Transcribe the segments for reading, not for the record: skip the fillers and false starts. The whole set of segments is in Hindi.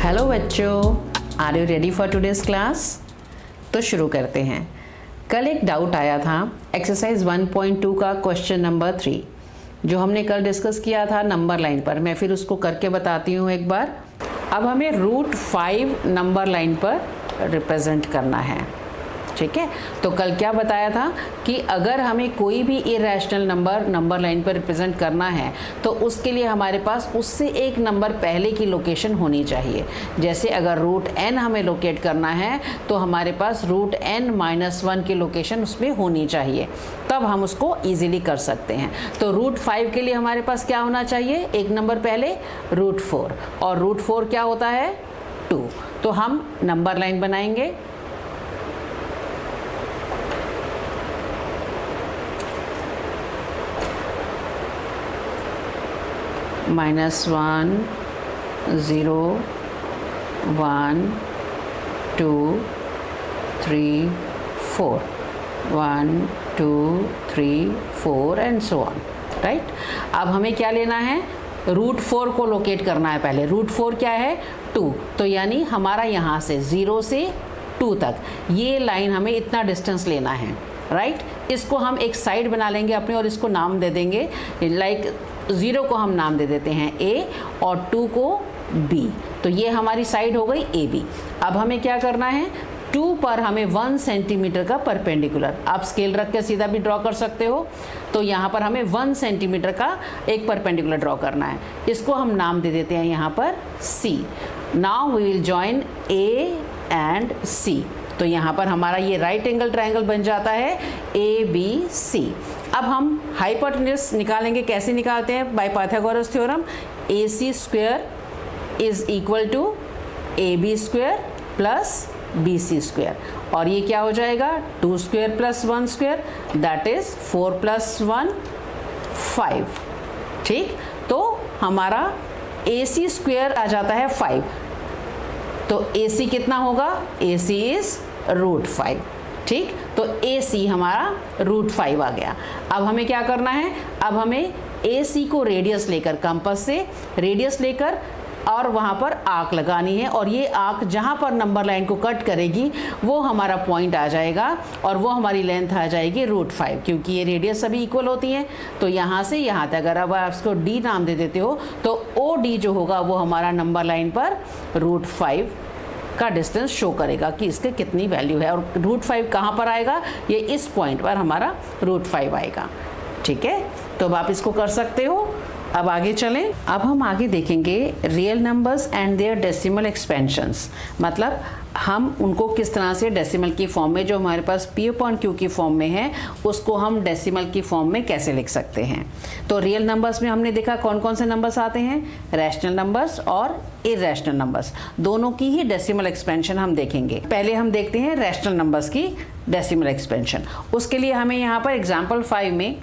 हेलो बच्चों, are you ready for today's class. तो शुरू करते हैं। कल एक डाउट आया था एक्सरसाइज 1.2 का क्वेश्चन नंबर 3 जो हमने कल डिस्कस किया था नंबर लाइन पर। मैं फिर उसको करके बताती हूँ एक बार। अब हमें √5 नंबर लाइन पर रिप्रेजेंट करना है, ठीक है। तो कल क्या बताया था कि अगर हमें कोई भी इरेशनल नंबर लाइन पर रिप्रेजेंट करना है तो उसके लिए हमारे पास उससे एक नंबर पहले की लोकेशन होनी चाहिए। जैसे अगर √n हमें लोकेट करना है तो हमारे पास √n-1 की लोकेशन उसमें होनी चाहिए, तब हम उसको इजीली कर सकते हैं। तो √5 के लिए हमारे पास क्या होना चाहिए, एक नंबर पहले √4, और √4 क्या होता है 2। तो हम नंबर लाइन बनाएंगे। -1 0 1 2 3 4 1 2 3 4 एंड सो ऑन, राइट। अब हमें क्या लेना है, √4 को लोकेट करना है पहले। √4 क्या है 2, तो यानी हमारा यहाँ से 0 से 2 तक ये लाइन हमें इतना डिस्टेंस लेना है, राइट। इसको हम एक साइड बना लेंगे अपने और इसको नाम दे देंगे, लाइक 0 को हम नाम दे देते हैं A और 2 को B। तो ये हमारी साइड हो गई AB। अब हमें क्या करना है, 2 पर हमें 1 सेंटीमीटर का परपेंडिकुलर, आप स्केल रख के सीधा भी ड्रॉ कर सकते हो। तो यहाँ पर हमें 1 सेंटीमीटर का एक परपेंडिकुलर ड्रॉ करना है। इसको हम नाम दे देते हैं यहाँ पर C। Now we will join A and C। तो यहाँ पर हमारा ये राइट एंगल ट्रायंगल बन जाता है ABC। अब हम हाइपोटेन्यूज निकालेंगे। कैसे निकालते हैं, by Pythagoras theorem. AC square is equal to AB square plus BC square, और ये क्या हो जाएगा 2 square plus 1 square, that is 4 + 1 5, ठीक। तो हमारा AC स्क्वायर आ जाता है 5। तो AC कितना होगा, AC इज √5, ठीक। तो AC हमारा √5 आ गया। अब हमें क्या करना है, अब हमें AC को रेडियस लेकर, कंपास से रेडियस लेकर और वहाँ पर आर्क लगानी है, और ये आर्क जहाँ पर नंबर लाइन को कट करेगी वो हमारा पॉइंट आ जाएगा और वो हमारी लेंथ आ जाएगी √5, क्योंकि ये रेडियस सभी इक्वल होती हैं। तो यहाँ से यहाँ तक अगर अब आप इसको D नाम दे देते हो तो OD जो होगा वो हमारा नंबर लाइन पर √5 का डिस्टेंस शो करेगा कि इसके कितनी वैल्यू है। और √5 कहाँ पर आएगा, ये इस पॉइंट पर हमारा √5 आएगा, ठीक है। तो अब आप इसको कर सकते हो। अब आगे चलें। अब हम आगे देखेंगे real numbers and their decimal expansions, मतलब हम उनको किस तरह से डेसिमल की फॉर्म में, जो हमारे पास P/Q की फॉर्म में है, उसको हम डेसिमल की फॉर्म में कैसे लिख सकते हैं। तो रियल नंबर्स में हमने देखा कौन कौन से नंबर्स आते हैं, रैशनल नंबर्स और इरेशनल नंबर्स, दोनों की ही डेसिमल एक्सपेंशन हम देखेंगे। पहले हम देखते हैं रैशनल नंबर्स की डेसिमल एक्सपेंशन। उसके लिए हमें यहाँ पर एग्जाम्पल 5 में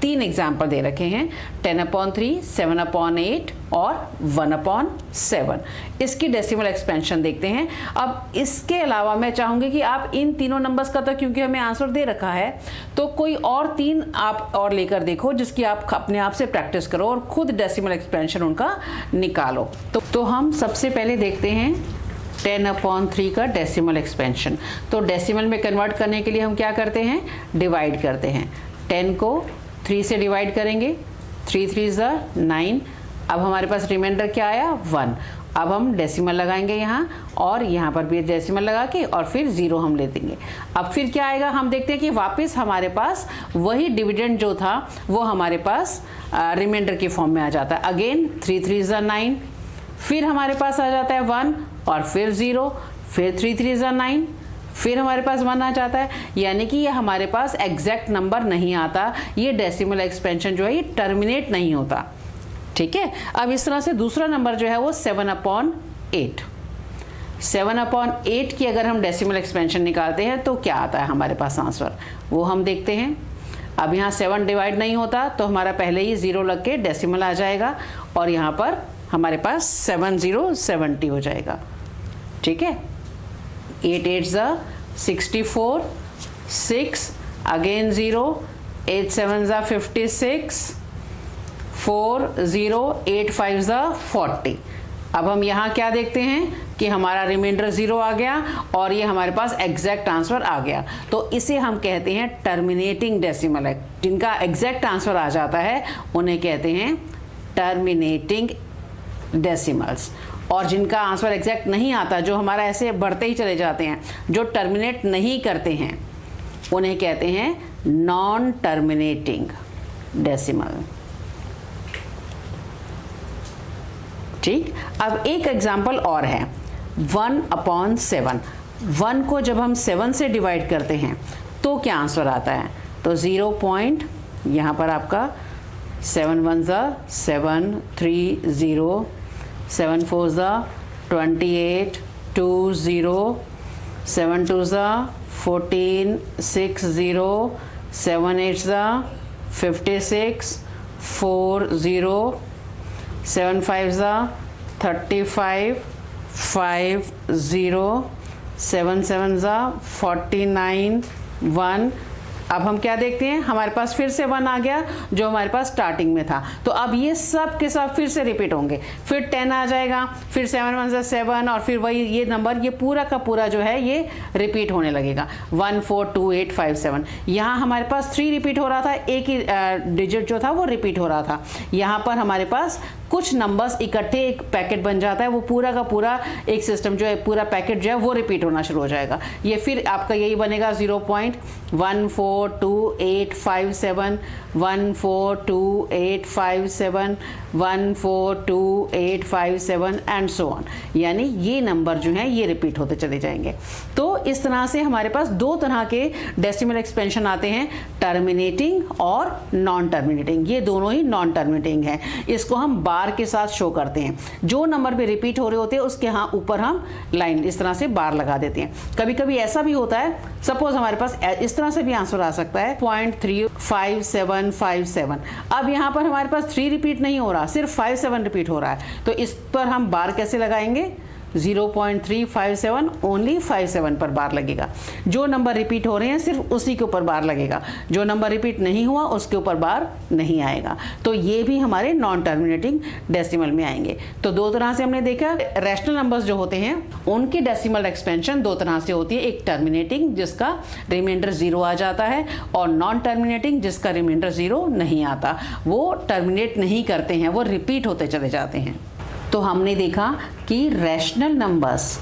3 एग्जाम्पल दे रखे हैं, 10/3, 7/8 और 1/7। इसकी डेसिमल एक्सपेंशन देखते हैं। अब इसके अलावा मैं चाहूँगी कि आप इन तीनों नंबर्स का, तो क्योंकि हमें आंसर दे रखा है, तो कोई और 3 आप और लेकर देखो जिसकी आप अपने आप से प्रैक्टिस करो और खुद डेसिमल एक्सपेंशन उनका निकालो। तो हम सबसे पहले देखते हैं 10/3 का डेसिमल एक्सपेंशन। तो डेसिमल में कन्वर्ट करने के लिए हम क्या करते हैं, डिवाइड करते हैं। 10 को 3 से डिवाइड करेंगे, 3 3 = 9। अब हमारे पास रिमाइंडर क्या आया 1। अब हम डेसिमल लगाएंगे यहाँ, और यहाँ पर भी डेसिमल लगा के और फिर 0 हम ले देंगे। अब फिर क्या आएगा, हम देखते हैं कि वापस हमारे पास वही डिविडेंड जो था वो हमारे पास रिमाइंडर की फॉर्म में आ जाता है। अगेन 3 3 = 9, फिर हमारे पास आ जाता है 1 और फिर 0, फिर 3 3 = 9, फिर हमारे पास 1 आ जाता है। यानी कि ये हमारे पास एग्जैक्ट नंबर नहीं आता, ये डेसिमल एक्सपेंशन जो है ये टर्मिनेट नहीं होता, ठीक है। अब इस तरह से दूसरा नंबर जो है वो 7/8। 7/8 की अगर हम डेसिमल एक्सपेंशन निकालते हैं तो क्या आता है हमारे पास आंसर, वो हम देखते हैं। अब यहाँ 7 डिवाइड नहीं होता तो हमारा पहले ही 0 लग के डेसिमल आ जाएगा, और यहाँ पर हमारे पास 7 0 70 हो जाएगा, ठीक है। 8 8 = 64, 6 अगेन 0, 8 7 = 56, 4 0 8 5 = 40। अब हम यहाँ क्या देखते हैं कि हमारा रिमाइंडर 0 आ गया और ये हमारे पास एग्जैक्ट आंसर आ गया। तो इसे हम कहते हैं टर्मिनेटिंग डेसिमल है। जिनका एग्जैक्ट आंसर आ जाता है उन्हें कहते हैं टर्मिनेटिंग डेसिमल्स। और जिनका आंसर एग्जैक्ट नहीं आता, जो हमारा ऐसे बढ़ते ही चले जाते हैं, जो टर्मिनेट नहीं करते हैं, उन्हें कहते हैं नॉन टर्मिनेटिंग डेसिमल। ठीक, अब एक एग्जाम्पल और है 1/7। 1 को जब हम 7 से डिवाइड करते हैं तो क्या आंसर आता है? तो 0. यहाँ पर आपका 7 1 7, 3 0, 7 4 28, 2 0, 7 2 14, 6 0, 7 8 56, 4 0, 7 5 35, 5 0, 7 7 49, 1। अब हम क्या देखते हैं, हमारे पास फिर से 1 आ गया जो हमारे पास स्टार्टिंग में था। तो अब ये सब के सब फिर से रिपीट होंगे, फिर 10 आ जाएगा, फिर 7 1 7 और फिर वही ये नंबर, ये पूरा का पूरा जो है ये रिपीट होने लगेगा। 1 4 2 8 5 7। यहाँ हमारे पास 3 रिपीट हो रहा था, एक ही डिजिट जो था वो रिपीट हो रहा था। यहाँ पर हमारे पास कुछ नंबर्स इकट्ठे एक पैकेट बन जाता है, वो पूरा का पूरा एक सिस्टम जो है, पूरा पैकेट जो है वो रिपीट होना शुरू हो जाएगा। ये फिर आपका यही बनेगा 0.142857, 1428557, 1428557 एंड सो ऑन। यानी ये नंबर जो है ये रिपीट होते चले जाएंगे। तो इस तरह से हमारे पास दो तरह के डेसिमल एक्सपेंशन आते हैं, टर्मिनेटिंग और नॉन टर्मिनेटिंग। ये दोनों ही नॉन टर्मिनेटिंग है। इसको हम बार के साथ शो करते हैं। जो नंबर पे रिपीट हो रहे होते हैं उसके यहाँ ऊपर हम लाइन इस तरह से बार लगा देते हैं। कभी कभी ऐसा भी होता है, सपोज हमारे पास इस तरह से भी आंसर आ सकता है 0.35757। अब यहाँ पर हमारे पास 3 रिपीट नहीं हो रहा, सिर्फ 57 रिपीट हो रहा है। तो इस पर हम बार कैसे लगाएंगे? 0.357 ओनली 57 पर बार लगेगा। जो नंबर रिपीट हो रहे हैं सिर्फ उसी के ऊपर बार लगेगा, जो नंबर रिपीट नहीं हुआ उसके ऊपर बार नहीं आएगा। तो ये भी हमारे नॉन टर्मिनेटिंग डेसिमल में आएंगे। तो दो तरह से हमने देखा, रैशनल नंबर्स जो होते हैं उनकी डेसिमल एक्सपेंशन दो तरह से होती है, एक टर्मिनेटिंग जिसका रिमाइंडर 0 आ जाता है, और नॉन टर्मिनेटिंग जिसका रिमाइंडर 0 नहीं आता। वो टर्मिनेट नहीं करते हैं, वो रिपीट होते चले जाते हैं। तो हमने देखा कि रैशनल नंबर्स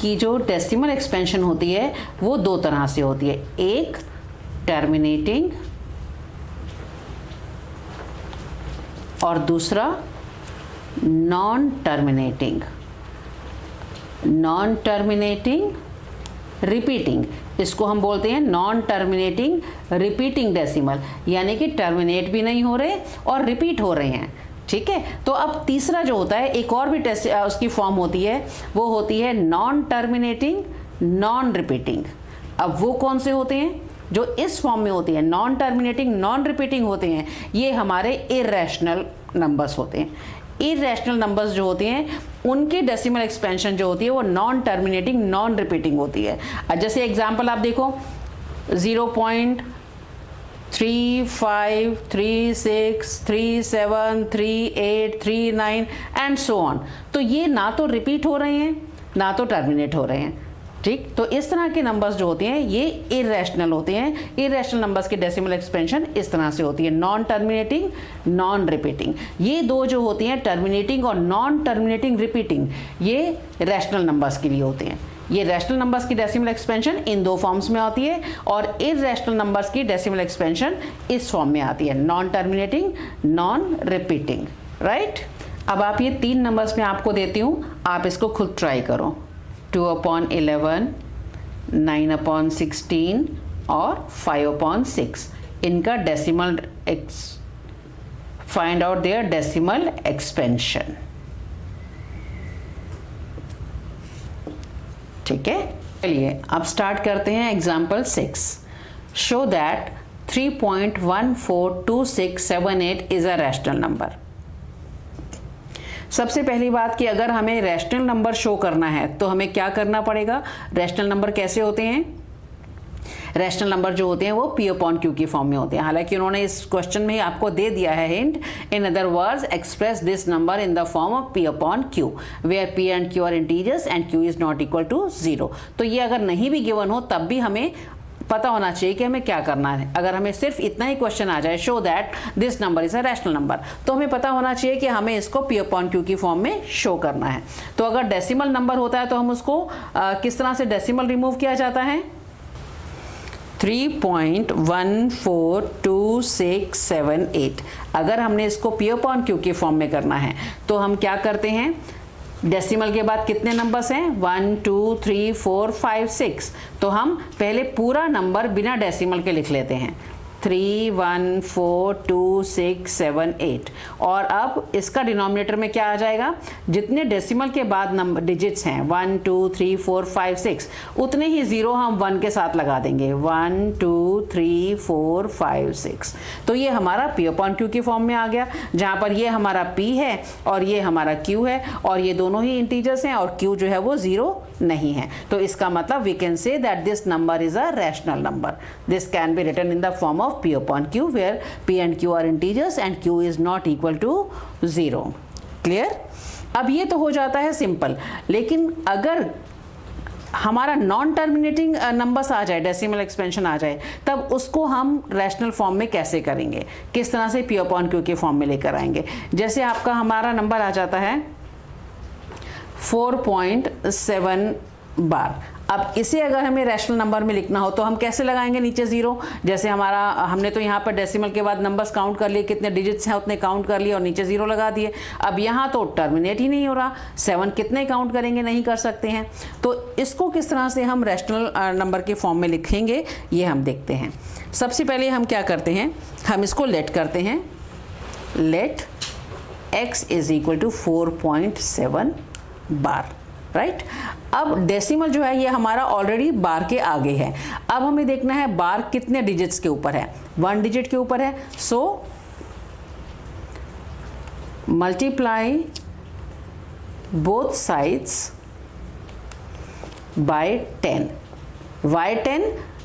की जो डेसिमल एक्सपेंशन होती है वो दो तरह से होती है, एक टर्मिनेटिंग और दूसरा non terminating. Non terminating repeating, इसको हम बोलते हैं नॉन टर्मिनेटिंग रिपीटिंग डेसिमल, यानी कि टर्मिनेट भी नहीं हो रहे और रिपीट हो रहे हैं। ठीक है, तो अब तीसरा जो होता है, एक और भी उसकी फॉर्म होती है, वो होती है नॉन टर्मिनेटिंग नॉन रिपीटिंग। अब वो कौन से होते हैं? जो इस फॉर्म में होती है, नॉन टर्मिनेटिंग नॉन रिपीटिंग होते हैं, ये हमारे इरैशनल नंबर्स होते हैं। इरैशनल नंबर्स जो होते हैं उनकी डेसिमल एक्सपेंशन जो होती है वो नॉन टर्मिनेटिंग नॉन रिपीटिंग होती है। जैसे एग्जांपल आप देखो 0.35, 36, 37, 38, 39 एंड सो ऑन। तो ये ना तो रिपीट हो रहे हैं ना तो टर्मिनेट हो रहे हैं। ठीक, तो इस तरह के नंबर्स जो होते हैं ये इरैशनल होते हैं। इरैशनल नंबर्स की डेसिमल एक्सपेंशन इस तरह से होती है, नॉन टर्मिनेटिंग नॉन रिपीटिंग। ये दो जो होती हैं, टर्मिनेटिंग और नॉन टर्मिनेटिंग रिपीटिंग, ये रैशनल नंबर्स के लिए होते हैं। ये रैशनल नंबर्स की डेसिमल एक्सपेंशन इन दो फॉर्म्स में आती है और इरैशनल नंबर्स की डेसिमल एक्सपेंशन इस फॉर्म में आती है, non terminating non repeating. Right, अब आप ये 3 नंबर्स में आपको देती हूँ, आप इसको खुद ट्राई करो। 2/11, 9/16 और 5/6, इनका decimal find out their decimal expansion. ठीक है, चलिए अब स्टार्ट करते हैं example 6। Show that 3.142678 is a rational number. सबसे पहली बात कि अगर हमें रैशनल नंबर शो करना है तो हमें क्या करना पड़ेगा? रैशनल नंबर कैसे होते हैं? रैशनल नंबर जो होते हैं वो P अपॉन Q की फॉर्म में होते हैं। हालांकि उन्होंने इस क्वेश्चन में आपको दे दिया है hint, in other words express this number in the form of P upon Q where P and Q are integers and Q is not equal to 0। तो ये अगर नहीं भी गिवन हो तब भी हमें पता होना चाहिए कि हमें क्या करना है। अगर हमें सिर्फ इतना ही क्वेश्चन आ जाए, show that this number is a rational number, तो हमें पता होना चाहिए कि हमें इसको P अपॉन Q की फॉर्म में शो करना है। तो अगर डेसिमल नंबर होता है तो हम उसको किस तरह से डेसिमल रिमूव किया जाता है? 3.142678। अगर हमने इसको P अपॉन Q की फॉर्म में करना है तो हम क्या करते हैं, डेसिमल के बाद कितने नंबर्स हैं? 1 2 3 4 5 6। तो हम पहले पूरा नंबर बिना डेसिमल के लिख लेते हैं, 3 1 4 2 6 7 8। और अब इसका डिनोमिनेटर में क्या आ जाएगा? जितने डेसिमल के बाद नंबर डिजिट्स हैं 1 2 3 4 5 6, उतने ही जीरो हम 1 के साथ लगा देंगे, 1 2 3 4 5 6। तो ये हमारा P अपॉन Q की फॉर्म में आ गया, जहाँ पर ये हमारा P है और ये हमारा Q है, और ये दोनों ही इंटीजर्स हैं और Q जो है वो 0 नहीं है। तो इसका मतलब we can say that this number is a rational number. This can be written in the form of P upon Q where P and Q are integers and Q is not equal to 0। Clear? अब ये तो हो जाता है सिंपल, लेकिन अगर हमारा नॉन टर्मिनेटिंग नंबर्स आ जाए, डेसिमल एक्सपेंशन आ जाए, तब उसको हम रैशनल फॉर्म में कैसे करेंगे, किस तरह से P अपॉन Q के फॉर्म में लेकर आएंगे? जैसे आपका हमारा नंबर आ जाता है 4.7 बार। अब इसे अगर हमें रैशनल नंबर में लिखना हो तो हम कैसे लगाएंगे नीचे 0? जैसे हमारा हमने तो यहाँ पर डेसिमल के बाद नंबर्स काउंट कर लिए, कितने डिजिट्स हैं उतने काउंट कर लिए और नीचे 0 लगा दिए। अब यहाँ तो टर्मिनेट ही नहीं हो रहा, 7 कितने काउंट करेंगे, नहीं कर सकते हैं। तो इसको किस तरह से हम रैशनल नंबर के फॉर्म में लिखेंगे ये हम देखते हैं। सबसे पहले हम क्या करते हैं, हम इसको लेट करते हैं, let x is equal to 4.7 bar, right. अब डेसिमल जो है ये हमारा ऑलरेडी बार के आगे है। अब हमें देखना है बार कितने डिजिट्स के ऊपर है, 1 डिजिट के ऊपर है। So multiply both sides by 10। Why 10?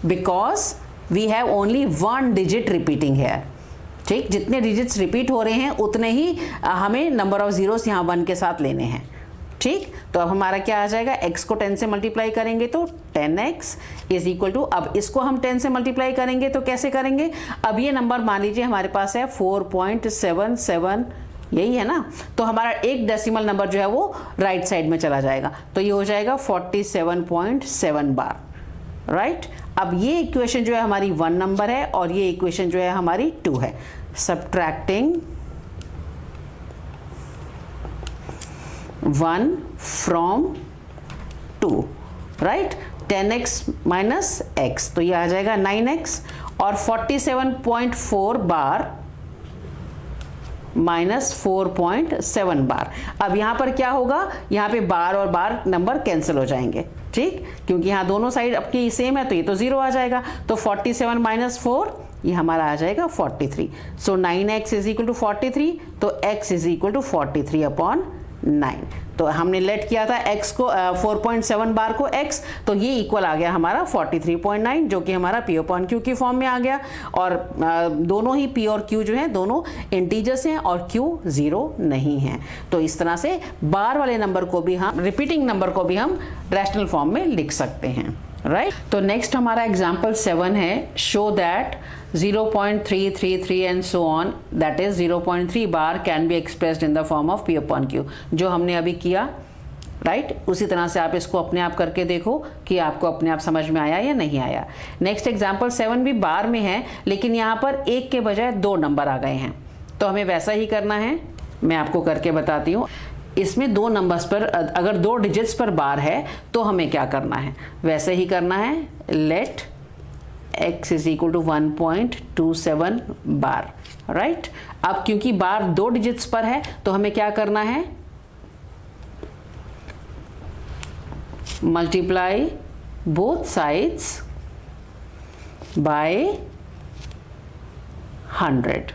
Because we have only 1 digit repeating है। ठीक, जितने डिजिट्स रिपीट हो रहे हैं उतने ही हमें नंबर ऑफ जीरोस यहाँ 1 के साथ लेने हैं। ठीक, तो अब हमारा क्या आ जाएगा, x को 10 से मल्टीप्लाई करेंगे तो 10x इज इक्वल टू, अब इसको हम 10 से मल्टीप्लाई करेंगे तो कैसे करेंगे? अब ये नंबर मान लीजिए हमारे पास है 4.77, यही है ना। तो हमारा एक डेसिमल नंबर जो है वो राइट साइड में चला जाएगा, तो ये हो जाएगा 47.7 बार, राइट। अब ये इक्वेशन जो है हमारी 1 नंबर है और ये इक्वेशन जो है हमारी 2 है। Subtracting 1 from 2, right. 10x minus x, तो ये आ जाएगा 9x, और 47.4 बार माइनस 4.7 बार। अब यहाँ पर क्या होगा, यहाँ पे बार और बार नंबर कैंसिल हो जाएंगे, ठीक, क्योंकि यहाँ दोनों साइड अपनी सेम है तो ये तो 0 आ जाएगा। तो 47 माइनस 4 ये हमारा आ जाएगा 43। सो 9x इज इक्वल टू 43, तो x is equal to 43 upon 9। तो हमने लेट किया था x को 4.7 बार को x, तो ये इक्वल आ गया हमारा 43.9, जो कि हमारा P अपॉन Q की फॉर्म में आ गया। और दोनों ही P और Q जो है दोनों इंटीजर्स हैं और Q 0 नहीं है। तो इस तरह से बार वाले नंबर को भी हम, रिपीटिंग नंबर को भी हम रैशनल फॉर्म में लिख सकते हैं, राइट। तो नेक्स्ट हमारा एग्जाम्पल 7 है, show that 0.333 and so on, that is 0.3 bar can be expressed in the form of P upon Q, जो हमने अभी किया, राइट। उसी तरह से आप इसको अपने आप करके देखो कि आपको अपने आप समझ में आया या नहीं आया। नेक्स्ट एग्जाम्पल 7 भी बार में है, लेकिन यहाँ पर 1 के बजाय 2 नंबर आ गए हैं, तो हमें वैसा ही करना है। मैं आपको करके बताती हूँ। इसमें 2 नंबर्स पर, अगर 2 डिजिट्स पर बार है तो हमें क्या करना है, वैसे ही करना है। Let x is equal to 1.27 bar, right. अब क्योंकि बार 2 डिजिट्स पर है तो हमें क्या करना है, मल्टीप्लाई बोथ साइड्स बाय 100।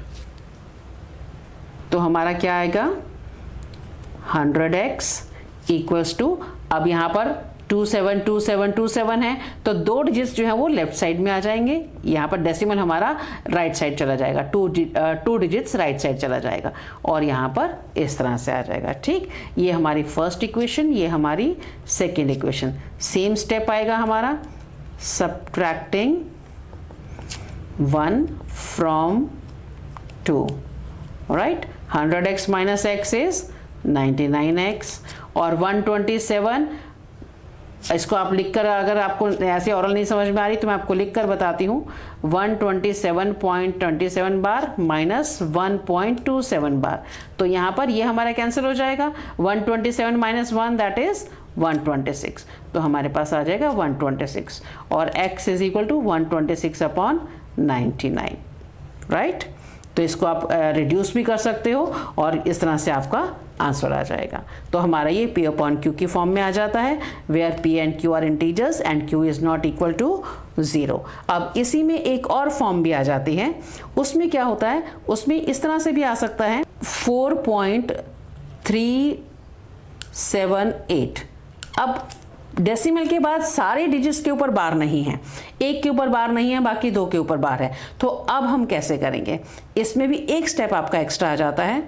तो हमारा क्या आएगा, 100x इक्वल्स टू, अब यहाँ पर 272727 है, तो 2 डिजिट्स जो है वो लेफ्ट साइड में आ जाएंगे, यहाँ पर डेसिमल हमारा राइट साइड चला जाएगा, 2 डिजिट्स राइट साइड चला जाएगा और यहाँ पर इस तरह से आ जाएगा। ठीक, ये हमारी फर्स्ट इक्वेशन, ये हमारी सेकेंड इक्वेशन। सेम स्टेप आएगा हमारा, subtracting 1 from 2, right. 100x minus x is 99x और 127, इसको आप लिखकर, अगर आपको ऐसे ओरल नहीं समझ में आ रही तो मैं आपको लिखकर बताती हूँ, 127.27 बार माइनस 1.27 बार, तो यहाँ पर ये हमारा कैंसिल हो जाएगा। 127 माइनस 1 दैट इज 126, तो हमारे पास आ जाएगा 126 और x is equal to 126 upon 99, right. तो इसको आप रिड्यूस भी कर सकते हो और इस तरह से आपका आंसर आ जाएगा। तो हमारा ये P अपॉन Q की फॉर्म में आ जाता है, where P and Q are integers and Q is not equal to 0। अब इसी में एक और फॉर्म भी आ जाती है, उसमें क्या होता है, उसमें इस तरह से भी आ सकता है 4.378। अब डेसिमल के बाद सारे डिजिट्स के ऊपर बार नहीं है, एक के ऊपर बार नहीं है, बाकी 2 के ऊपर बार है। तो अब हम कैसे करेंगे, इसमें भी एक स्टेप आपका एक्स्ट्रा आ जाता है,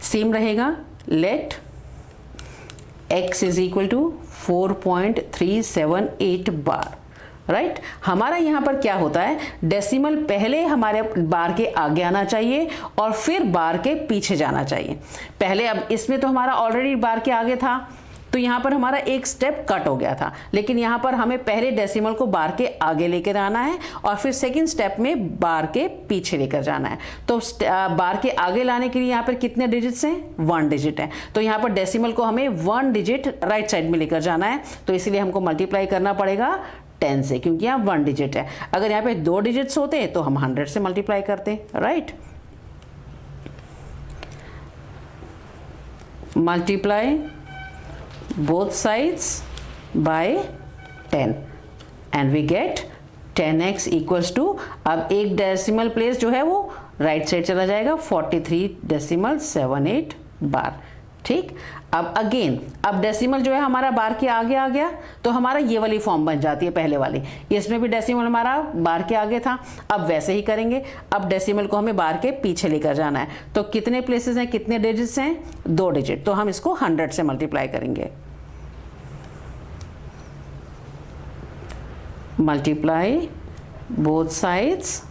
सेम रहेगा, let x is equal to 4.378 bar, right. हमारा यहाँ पर क्या होता है, डेसिमल पहले हमारे बार के आगे आना चाहिए और फिर बार के पीछे जाना चाहिए। पहले, अब इसमें तो हमारा ऑलरेडी बार के आगे था, तो यहाँ पर हमारा एक स्टेप कट हो गया था, लेकिन यहाँ पर हमें पहले डेसिमल को बार के आगे लेकर आना है और फिर सेकंड स्टेप में बार के पीछे लेकर जाना है। तो बार के आगे लाने के लिए यहाँ पर कितने डिजिट्स हैं, 1 डिजिट है, तो यहाँ पर डेसिमल को हमें 1 डिजिट राइट साइड में लेकर जाना है, तो इसलिए हमको मल्टीप्लाई करना पड़ेगा 10 से, क्योंकि यहाँ 1 डिजिट है। अगर यहाँ पे 2 डिजिट्स होते तो हम 100 से मल्टीप्लाई करते, right. Multiply both sides by 10 and we get 10x equals to, अब एक डेसिमल प्लेस जो है वो राइट साइड चला जाएगा, 43.78 बार। ठीक, अब अगेन, अब डेसिमल जो है हमारा बार के आगे आ गया, तो हमारा ये वाली फॉर्म बन जाती है पहले वाली, इसमें भी डेसिमल हमारा बार के आगे था। अब वैसे ही करेंगे, अब डेसिमल को हमें बार के पीछे लेकर जाना है, तो कितने प्लेसेस हैं, कितने डिजिट्स हैं, 2 डिजिट, तो हम इसको 100 से मल्टीप्लाई करेंगे। मल्टीप्लाई बोथ साइड्स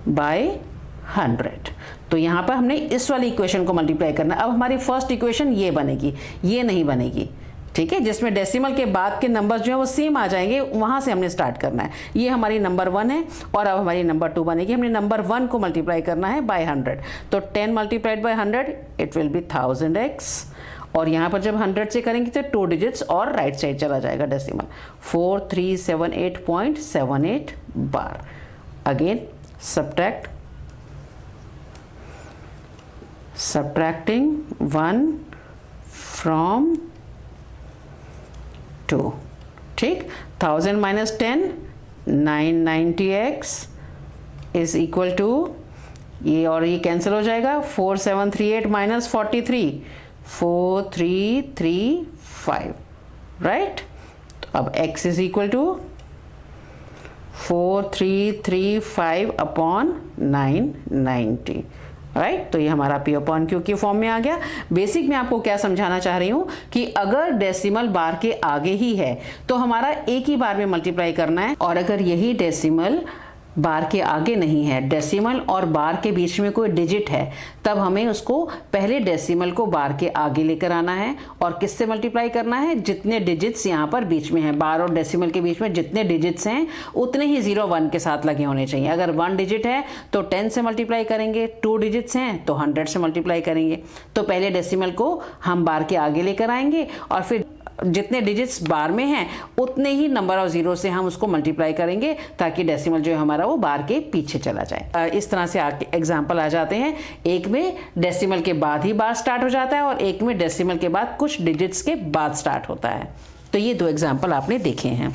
बाय 100, तो यहाँ पर हमने इस वाली इक्वेशन को मल्टीप्लाई करना है। अब हमारी फर्स्ट इक्वेशन ये बनेगी, ये नहीं बनेगी, ठीक है, जिसमें डेसिमल के बाद के नंबर्स जो है वो सेम आ जाएंगे, वहाँ से हमने स्टार्ट करना है। ये हमारी नंबर 1 है और अब हमारी नंबर 2 बनेगी, हमने नंबर 1 को मल्टीप्लाई करना है बाय 100, तो 10 multiplied by 100 it will be 1000x, और यहाँ पर जब 100 से करेंगे तो 2 डिजिट्स और राइट साइड चला जाएगा decimal, 4378.78 bar. Again subtracting 1 from 2, ठीक, 1000 minus 10 990x is equal to, ये और ये कैंसिल हो जाएगा, 4738 माइनस 43 4335, राइट। अब x is equal to 4335 upon 990, right. तो ये हमारा P अपॉन Q की फॉर्म में आ गया। बेसिक में आपको क्या समझाना चाह रही हूँ कि अगर डेसिमल बार के आगे ही है तो हमारा एक ही बार में मल्टीप्लाई करना है, और अगर यही डेसिमल बार के आगे नहीं है, डेसिमल और बार के बीच में कोई डिजिट है, तब हमें उसको पहले डेसिमल को बार के आगे लेकर आना है और किससे मल्टीप्लाई करना है, जितने डिजिट्स यहाँ पर बीच में हैं, बार और डेसिमल के बीच में जितने डिजिट्स हैं उतने ही 0 1 के साथ लगे होने चाहिए। अगर 1 डिजिट है तो 10 से मल्टीप्लाई करेंगे, 2 डिजिट्स हैं तो 100 से मल्टीप्लाई करेंगे। तो पहले डेसिमल को हम बार के आगे लेकर आएंगे और फिर जितने डिजिट्स बार में हैं उतने ही नंबर ऑफ 0 से हम उसको मल्टीप्लाई करेंगे, ताकि डेसिमल जो है हमारा वो बार के पीछे चला जाए। इस तरह से एग्जाम्पल आ जाते हैं, एक में डेसिमल के बाद ही बार स्टार्ट हो जाता है और एक में डेसिमल के बाद कुछ डिजिट्स के बाद स्टार्ट होता है। तो ये 2 एग्जाम्पल आपने देखे हैं।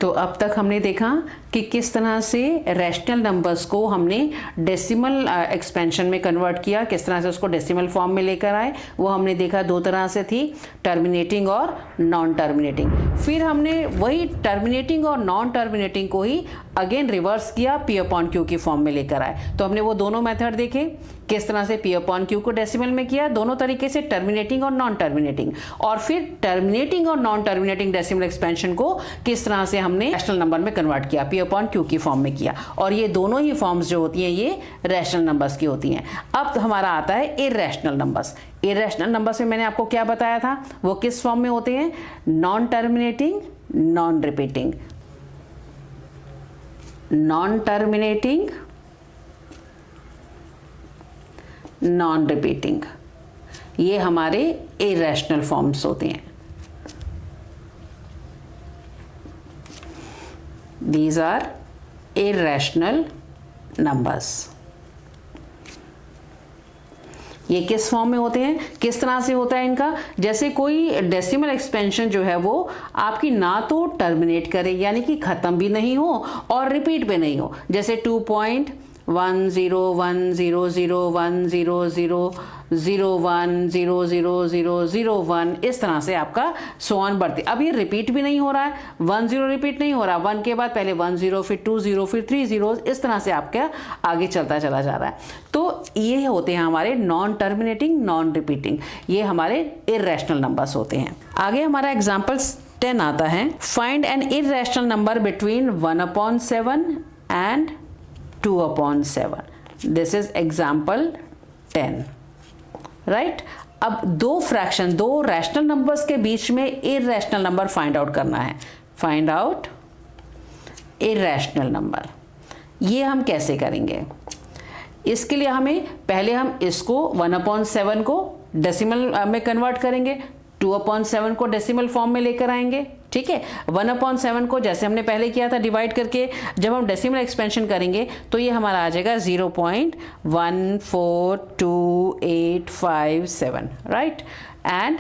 तो अब तक हमने देखा कि किस तरह से रैशनल नंबर्स को हमने डेसिमल एक्सपेंशन में कन्वर्ट किया, किस तरह से उसको डेसिमल फॉर्म में लेकर आए। वो हमने देखा दो तरह से थी, टर्मिनेटिंग और नॉन टर्मिनेटिंग। फिर हमने वही टर्मिनेटिंग और नॉन टर्मिनेटिंग को ही अगेन रिवर्स किया, पी अपॉन क्यू की फॉर्म में लेकर आए। तो हमने वो दोनों मेथड देखे, किस तरह से पी अपॉन क्यू को डेसिमल में किया, दोनों तरीके से, टर्मिनेटिंग और नॉन टर्मिनेटिंग। और फिर टर्मिनेटिंग और नॉन टर्मिनेटिंग डेसिमल एक्सपेंशन को किस तरह से हमने रैशनल नंबर में कन्वर्ट किया, पी अपॉन क्यू की फॉर्म में किया। और ये दोनों ही फॉर्म्स जो होती हैं ये रैशनल नंबर्स की होती हैं। अब हमारा आता है इर्रेशनल नंबर्स। इर्रेशनल नंबर्स में मैंने आपको क्या बताया था, वो किस फॉर्म में होते हैं, non terminating, non repeating, non terminating, non repeating. ये हमारे इर्रेशनल फॉर्म्स होते हैं। These are irrational numbers. ये किस फॉर्म में होते हैं, किस तरह से होता है इनका, जैसे कोई डेसिमल एक्सपेंशन जो है वो आपकी ना तो टर्मिनेट करे यानी कि खत्म भी नहीं हो और रिपीट भी नहीं हो, जैसे 2.10100001000001 इस तरह से आपका सोन बढ़ते। अब ये रिपीट भी नहीं हो रहा है, 10 रिपीट नहीं हो रहा, 1 के बाद पहले 10 फिर 20 फिर 30, इस तरह से आपका आगे चलता चला जा रहा है। तो ये होते हैं हमारे नॉन टर्मिनेटिंग, नॉन रिपीटिंग, ये हमारे इर्रेशनल नंबर्स होते हैं। आगे हमारा एग्जाम्पल 10 आता है, find N irrational number between 1/7 and 2/7। This is example 10, right. अब दो फ्रैक्शन, दो रैशनल नंबर्स के बीच में इर्रेशनल नंबर फाइंड आउट करना है। फाइंड आउट इर्रेशनल नंबर, ये हम कैसे करेंगे, इसके लिए हमें पहले हम इसको 1/7 को डेसिमल में कन्वर्ट करेंगे, 2/7 को डेसिमल फॉर्म में लेकर आएंगे, ठीक है। 1/7 को जैसे हमने पहले किया था डिवाइड करके, जब हम डेसिमल एक्सपेंशन करेंगे तो ये हमारा आ जाएगा 0.142857, राइट। एंड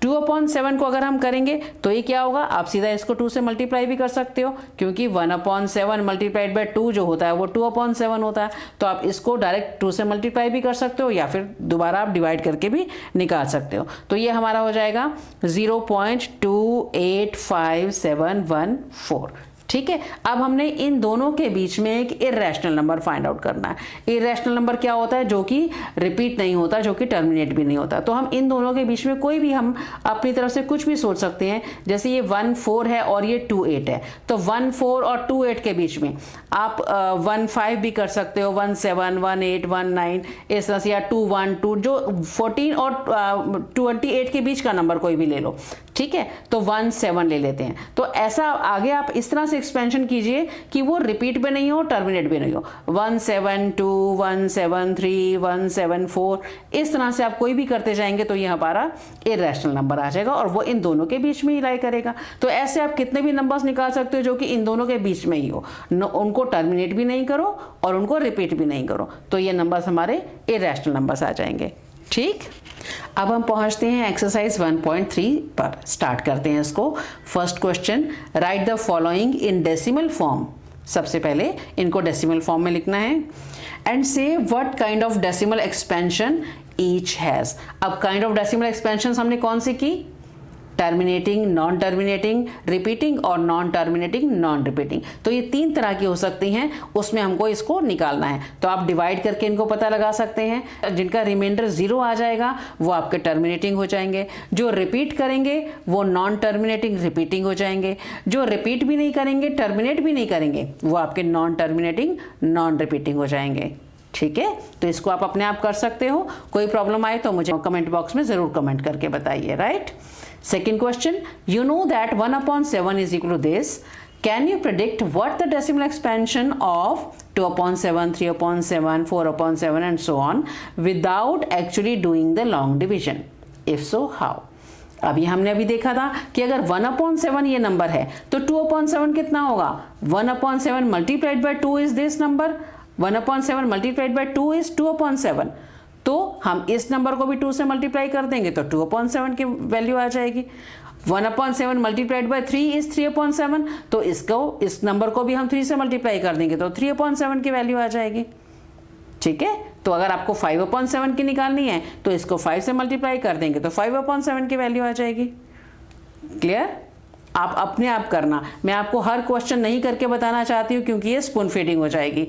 2/7 को अगर हम करेंगे तो ये क्या होगा, आप सीधा इसको 2 से मल्टीप्लाई भी कर सकते हो, क्योंकि 1/7 मल्टीप्लाइड बाय 2 जो होता है वो 2/7 होता है। तो आप इसको डायरेक्ट 2 से मल्टीप्लाई भी कर सकते हो या फिर दोबारा आप डिवाइड करके भी निकाल सकते हो। तो ये हमारा हो जाएगा 0.285714, ठीक है। अब हमने इन दोनों के बीच में एक इर्रेशनल नंबर फाइंड आउट करना है। इर्रेशनल नंबर क्या होता है, जो कि रिपीट नहीं होता, जो कि टर्मिनेट भी नहीं होता। तो हम इन दोनों के बीच में कोई भी हम अपनी तरफ से कुछ भी सोच सकते हैं, जैसे ये 1/4 है और ये 2/8 है, तो 1/4 और 2/8 के बीच में आप 1/5 भी कर सकते हो, 1/7, 1/8, 1/9 इस तरह से, या 2/1, जो 14 और 28 के बीच का नंबर कोई भी ले लो, ठीक है। तो 1/7 ले लेते हैं। तो ऐसा आगे आप इस तरह से एक्सपेंशन कीजिए कि वो रिपीट भी नहीं हो, टर्मिनेट भी नहीं हो, 1/7/2, 1/7/3, 1/7/4 इस तरह से आप कोई भी करते जाएंगे तो ये हमारा इर्रेशनल नंबर आ जाएगा और वो इन दोनों के बीच में ही लाई करेगा। तो ऐसे आप कितने भी नंबर्स निकाल सकते हो जो कि इन दोनों के बीच में ही हो, उनको टर्मिनेट भी नहीं करो और उनको रिपीट भी नहीं करो, तो ये नंबर्स हमारे इर्रेशनल नंबर्स आ जाएंगे, ठीक। अब हम पहुंचते हैं एक्सरसाइज 1.3 पर, स्टार्ट करते हैं इसको। First question, right the following in decimal form. सबसे पहले इनको डेसिमल फॉर्म में लिखना है एंड से what kind of decimal expansion each has. अब काइंड ऑफ डेसिमल एक्सपेंशन हमने कौन सी की, टर्मिनेटिंग, नॉन टर्मिनेटिंग, रिपीटिंग और नॉन टर्मिनेटिंग, नॉन रिपीटिंग। तो ये 3 तरह की हो सकती हैं, उसमें हमको इसको निकालना है। तो आप डिवाइड करके इनको पता लगा सकते हैं। जिनका रिमाइंडर 0 आ जाएगा वो आपके टर्मिनेटिंग हो जाएंगे, जो रिपीट करेंगे वो नॉन टर्मिनेटिंग, रिपीटिंग हो जाएंगे, जो रिपीट भी नहीं करेंगे, टर्मिनेट भी नहीं करेंगे, वो आपके नॉन टर्मिनेटिंग, नॉन रिपीटिंग हो जाएंगे, ठीक है। तो इसको आप अपने आप कर सकते हो। कोई प्रॉब्लम आए तो मुझे कमेंट बॉक्स में जरूर कमेंट करके बताइए, right. Second question, you know that 1/7 is equal to this. Can you predict what the decimal expansion of 2/7, 3/7, 4/7 and so on without actually doing the long division? If so, how? अभी हमने अभी देखा था कि अगर 1/7 ये नंबर है तो 2/7 कितना होगा, 1/7 multiplied by 2 is this number, 1/7 multiplied by 2 is 2/7। तो हम इस नंबर को भी 2 से मल्टीप्लाई कर देंगे तो 2/7 की वैल्यू आ जाएगी। 1/7 मल्टीप्लाइड बाय 3 इज 3/7, तो इस नंबर को भी हम 3 से मल्टीप्लाई कर देंगे तो 3/7 की वैल्यू आ जाएगी। ठीक है, तो अगर आपको 5/7 की निकालनी है तो इसको 5 से मल्टीप्लाई कर देंगे तो 5/7 की वैल्यू आ जाएगी। क्लियर? आप अपने आप करना, मैं आपको हर क्वेश्चन नहीं करके बताना चाहती हूँ क्योंकि ये स्पून फीडिंग हो जाएगी।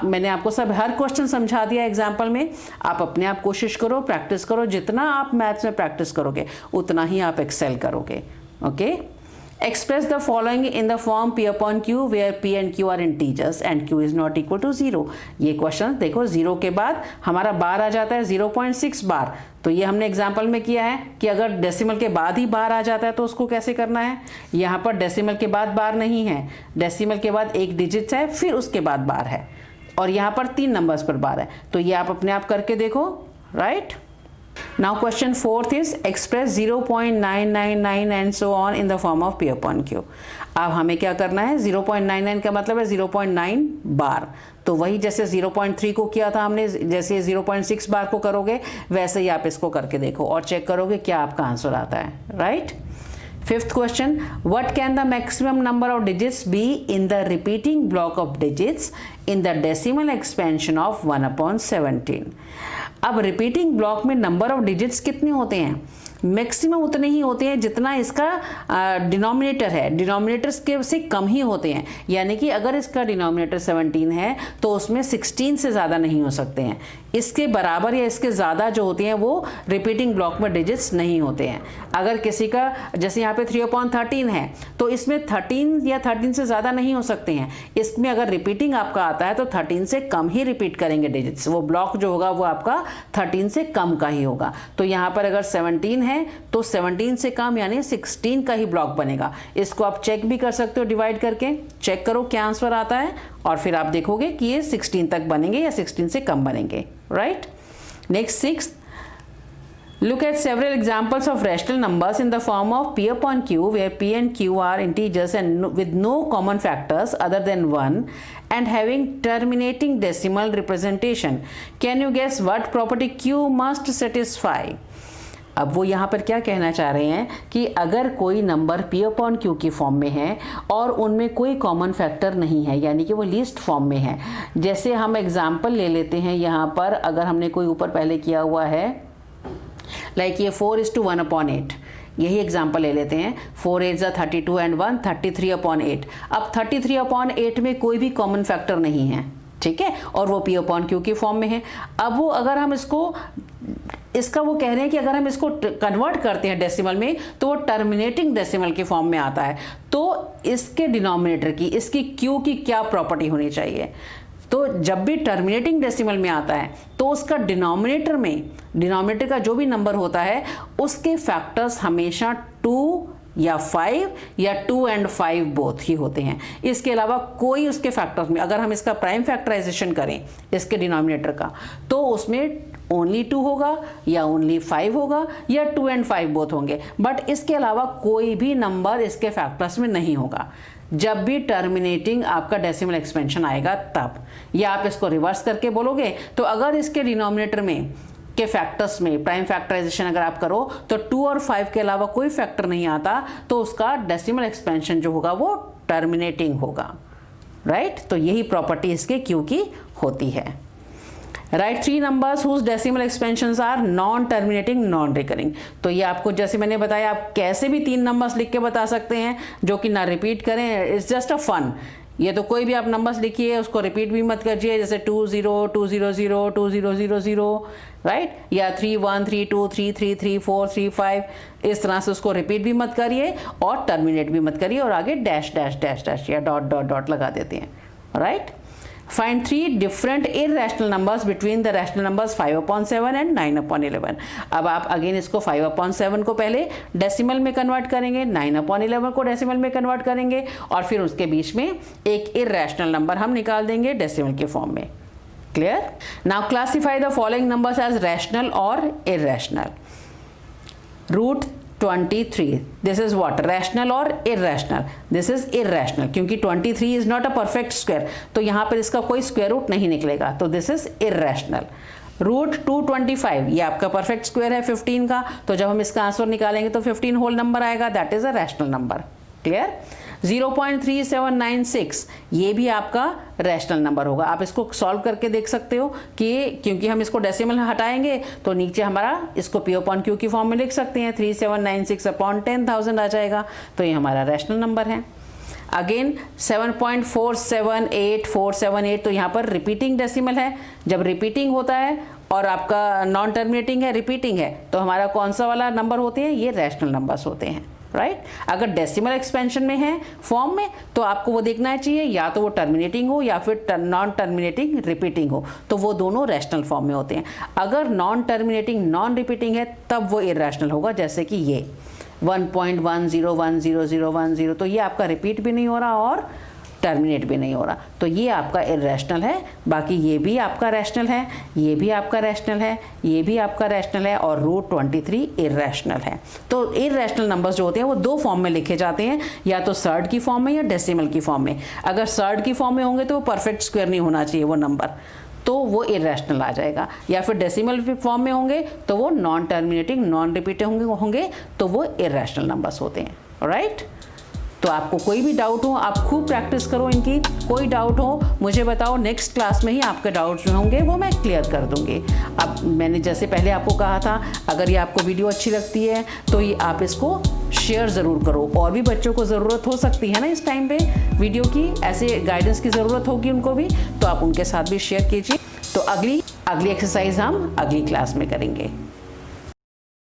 मैंने आपको सब हर क्वेश्चन समझा दिया एग्जाम्पल में, आप अपने आप कोशिश करो, प्रैक्टिस करो, जितना आप मैथ्स में प्रैक्टिस करोगे उतना ही आप एक्सेल करोगे। Okay, express the following in the form p upon q where p and q are integers and q is not equal to 0। ये क्वेश्चन देखो, 0 के बाद हमारा बार आ जाता है 0.6 बार, तो ये हमने एग्जाम्पल में किया है कि अगर डेसिमल के बाद ही बार आ जाता है तो उसको कैसे करना है। यहाँ पर डेसिमल के बाद बार नहीं है, डेसिमल के बाद एक डिजिट है फिर उसके बाद बार है, और यहाँ पर 3 नंबर्स पर बार है, तो ये आप अपने आप करके देखो। Right, now question 4th is express 0.999 and so on in the form of p upon q। अब हमें क्या करना है, 0.99 का मतलब है 0.9 बार, तो वही जैसे 0.3 को किया था हमने, जैसे 0.6 बार को करोगे वैसे ही आप इसको करके देखो और चेक करोगे क्या आपका आंसर आता है। Right, 5th question, what can the maximum number of digits be in the repeating block of digits in the decimal expansion of 1/17। अब रिपीटिंग ब्लॉक में नंबर ऑफ डिजिट्स कितने होते हैं, मैक्सिमम उतने ही होते हैं जितना इसका डिनोमिनेटर है, डिनोमिनेटर्स के से कम ही होते हैं, यानी कि अगर इसका डिनोमिनेटर 17 है तो उसमें 16 से ज़्यादा नहीं हो सकते हैं, इसके बराबर या इसके ज़्यादा जो होते हैं वो रिपीटिंग ब्लॉक में डिजिट्स नहीं होते हैं। अगर किसी का जैसे यहाँ पे 3/13 है तो इसमें 13 या 13 से ज़्यादा नहीं हो सकते हैं, इसमें अगर रिपीटिंग आपका आता है तो 13 से कम ही रिपीट करेंगे डिजिट्स, वो ब्लॉक जो होगा वो आपका 13 से कम का ही होगा। तो यहाँ पर अगर 17 है तो 17 से कम यानी 16 का ही ब्लॉक बनेगा। इसको आप चेक भी कर सकते हो, डिवाइड करके चेक करो क्या आंसर आता है और फिर आप देखोगे कि ये 16 तक बनेंगे या 16 से कम बनेंगे। Right, next 6th, look at several examples of rational numbers in the form of p upon q where p and q are integers and with no common factors other than 1 and having terminating decimal representation। Can you guess what property q must satisfy? अब वो यहाँ पर क्या कहना चाह रहे हैं कि अगर कोई नंबर p अपॉन q की फॉर्म में है और उनमें कोई कॉमन फैक्टर नहीं है, यानी कि वो लीस्ट फॉर्म में है। जैसे हम एग्जांपल ले लेते हैं, यहाँ पर अगर हमने कोई ऊपर पहले किया हुआ है लाइक ये 4:1/8, यही एग्जाम्पल ले लेते हैं, 4 8 32 एंड 1 33/8। अब 33/8 में कोई भी कॉमन फैक्टर नहीं है, ठीक है, और वो p अपॉन q की फॉर्म में है। अब वो अगर हम इसका वो कह रहे हैं कि अगर हम इसको कन्वर्ट करते हैं डेसिमल में तो वो टर्मिनेटिंग डेसिमल की फॉर्म में आता है, तो इसके डिनोमिनेटर की, इसकी q की क्या प्रॉपर्टी होनी चाहिए। तो जब भी टर्मिनेटिंग डेसिमल में आता है तो उसका डिनोमिनेटर का जो भी नंबर होता है उसके फैक्टर्स हमेशा 2 या 5 या 2 and 5 बोथ ही होते हैं। इसके अलावा कोई उसके फैक्टर्स में, अगर हम इसका प्राइम फैक्टराइजेशन करें इसके डिनोमिनेटर का, तो उसमें ओनली 2 होगा या ओनली 5 होगा या 2 and 5 बोथ होंगे, बट इसके अलावा कोई भी नंबर इसके फैक्टर्स में नहीं होगा जब भी टर्मिनेटिंग आपका डेसिमल एक्सपेंशन आएगा तब। या आप इसको रिवर्स करके बोलोगे तो अगर इसके डिनोमिनेटर में के फैक्टर्स में प्राइम फैक्टराइजेशन अगर आप करो तो 2 और 5 के अलावा कोई फैक्टर नहीं आता, तो उसका डेसिमल एक्सपेंशन जो होगा वो टर्मिनेटिंग होगा। राइट, तो यही प्रॉपर्टी इसके क्यू की होती है। Right, 3 numbers whose decimal expansions are non terminating non recurring. तो ये आपको जैसे मैंने बताया, आप कैसे भी 3 नंबर्स लिख के बता सकते हैं जो कि ना रिपीट करें, इट्स जस्ट अ फन। ये तो कोई भी आप नंबर्स लिखिए, उसको रिपीट भी मत कीजिए, जैसे 2 0 2 0 0 2 0 0 0, राइट, या 3 1 3 2 3 3 3 4 3 5, इस तरह से उसको रिपीट भी मत करिए और टर्मिनेट भी मत करिए, और आगे डैश डैश डैश डैश या डॉट डॉट डॉट लगा देते हैं। Right, Find 3 different irrational numbers between the rational numbers 5/7 and 9/11। अब आप अगेन इसको 5/7 को पहले डेसिमल में कन्वर्ट करेंगे, 9/11 को डेसिमल में कन्वर्ट करेंगे, और फिर उसके बीच में एक इर्रेशनल नंबर हम निकाल देंगे डेसिमल के फॉर्म में। Clear? Now classify the following numbers as rational और irrational. Root 23, this is what, rational और इर्रेशनल? दिस इज इर्रेशनल, क्योंकि 23 is not a perfect square, तो यहाँ पर इसका कोई स्क्वायर रूट नहीं निकलेगा, तो दिस इज इर्रेशनल। √225 ये आपका परफेक्ट स्क्वायर है 15 का, तो जब हम इसका आंसर निकालेंगे तो 15 होल नंबर आएगा, that is a rational number. Clear? 0.3796 ये भी आपका रैशनल नंबर होगा। आप इसको सॉल्व करके देख सकते हो कि क्योंकि हम इसको डेसिमल हटाएंगे तो नीचे हमारा इसको P/Q की फॉर्म में लिख सकते हैं, 3796/10,000 आ जाएगा, तो ये हमारा रैशनल नंबर है। अगेन 7.478478, तो यहाँ पर रिपीटिंग डेसिमल है। जब रिपीटिंग होता है और आपका नॉन टर्मिनेटिंग है, रिपीटिंग है, तो हमारा कौन सा वाला नंबर होते हैं? ये रैशनल नंबर्स होते हैं, राइट? अगर डेसिमल एक्सपेंशन में है फॉर्म में तो आपको वो देखना चाहिए या तो वो टर्मिनेटिंग हो या फिर नॉन टर्मिनेटिंग रिपीटिंग हो, तो वो दोनों रैशनल फॉर्म में होते हैं। अगर नॉन टर्मिनेटिंग नॉन रिपीटिंग है तब वो इरैशनल होगा, जैसे कि ये 1.10100010, तो ये आपका रिपीट भी नहीं हो रहा और टर्मिनेट भी नहीं हो रहा, तो ये आपका इरैशनल है। बाकी ये भी आपका रैशनल है, ये भी आपका रैशनल है, ये भी आपका रैशनल है, और √23 इरैशनल है। तो इरैशनल नंबर्स जो होते हैं वो दो फॉर्म में लिखे जाते हैं, या तो सर्ड की फॉर्म में या डेसिमल की फॉर्म में। अगर सर्ड की फॉर्म में होंगे तो वो परफेक्ट स्क्वायर नहीं होना चाहिए वो नंबर, तो वो इरैशनल आ जाएगा, या फिर डेसिमल फॉर्म में होंगे तो वो नॉन टर्मिनेटिंग नॉन रिपीटिंग होंगे, तो वो इरैशनल नंबर्स होते हैं। ऑलराइट? तो आपको कोई भी डाउट हो आप खूब प्रैक्टिस करो इनकी, कोई डाउट हो मुझे बताओ, नेक्स्ट क्लास में ही आपके डाउट्स जो होंगे वो मैं क्लियर कर दूंगी। अब मैंने जैसे पहले आपको कहा था, अगर ये आपको वीडियो अच्छी लगती है तो ये आप इसको शेयर ज़रूर करो, और भी बच्चों को ज़रूरत हो सकती है ना इस टाइम पे वीडियो की, ऐसे गाइडेंस की ज़रूरत होगी उनको भी, तो आप उनके साथ भी शेयर कीजिए। तो अगली एक्सरसाइज हम अगली क्लास में करेंगे।